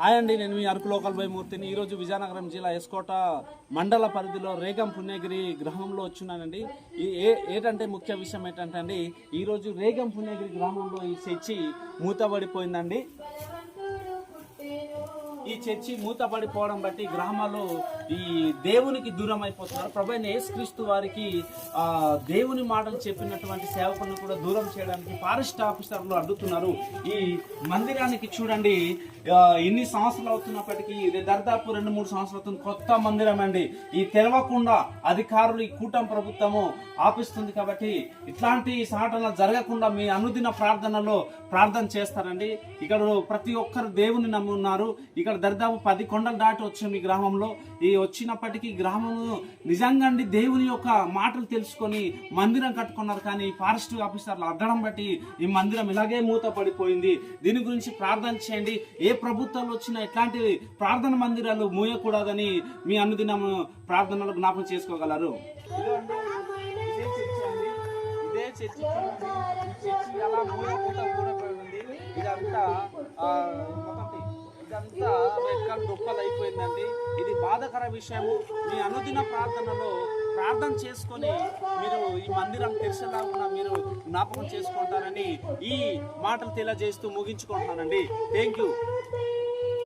Hi అండి, నేను మీ Araku local by మూర్తిని. ఈరోజు విజయనగరం జిల్లా ఎస్కోట మండల పరిధిలో రేగం పుణ్యగిరి గ్రామంలో వచ్చున్నానండి. ఏంటంటే ముఖ్య విషయం ఏంటంటే అండి, ఈరోజు రేగం పుణ్యగిరి గ్రామంలో ఈ చర్చి మూతబడిపోయిందండి. ఈ చర్చి మూతపడిపోవడం బట్టి గ్రామాల్లో ఈ దేవునికి దూరం అయిపోతున్నారు. ప్రభువైన యేసుక్రీస్తు వారికి దేవుని మాటలు చెప్పినటువంటి సేవకులను కూడా దూరం చేయడానికి ఫారెస్ట్ ఆఫీసర్లు అడ్డుతున్నారు. ఈ మందిరానికి చూడండి, ఎన్ని సంవత్సరాలు అవుతున్నప్పటికీ దాదాపు 2-3 సంవత్సరాలు అవుతుంది. కొత్త మందిరం అండి. ఈ తెరవకుండా అధికారులు ఈ కూటమి ప్రభుత్వము ఆపిస్తుంది. కాబట్టి ఇట్లాంటి సంఘటనలు జరగకుండా మీ అనుదిన ప్రార్థనలో ప్రార్థన చేస్తారండి. ఇక్కడ ప్రతి ఒక్కరు దేవుని నమ్మున్నారు. ఇక్కడ దాదాపు 10 కొండలు దాటి వచ్చాం ఈ గ్రామంలో. ఈ వచ్చినప్పటికీ గ్రామము నిజంగా అండి దేవుని యొక్క మాటలు తెలుసుకొని మందిరం కట్టుకున్నారు. కానీ ఫారెస్ట్ ఆఫీసర్లు అడ్డడం బట్టి ఈ మందిరం ఇలాగే మూత పడిపోయింది. దీని గురించి ప్రార్థన చేయండి. ఏ ప్రభుత్వాలు వచ్చినా ఇట్లాంటి ప్రార్థన మందిరాలు మూయకూడదని మీ అనుదినం ప్రార్థనలు జ్ఞాపకం చేసుకోగలరు. ఇదే చర్చి అలా మూయకుండా కూడబడింది. ఇదంతా రెడ్ కలర్ దుఃఖాలు అయిపోయిందండి. ఇది బాధాకర విషయము. మీ అనుదిన ప్రార్థనలో ప్రార్థన చేసుకొని మీరు ఈ మందిరం తెరిచేలాగా మీరు జ్ఞాపకం చేసుకుంటారని ఈ మాటలు తెలియజేస్తూ ముగించుకుంటున్నానండి. Thank you.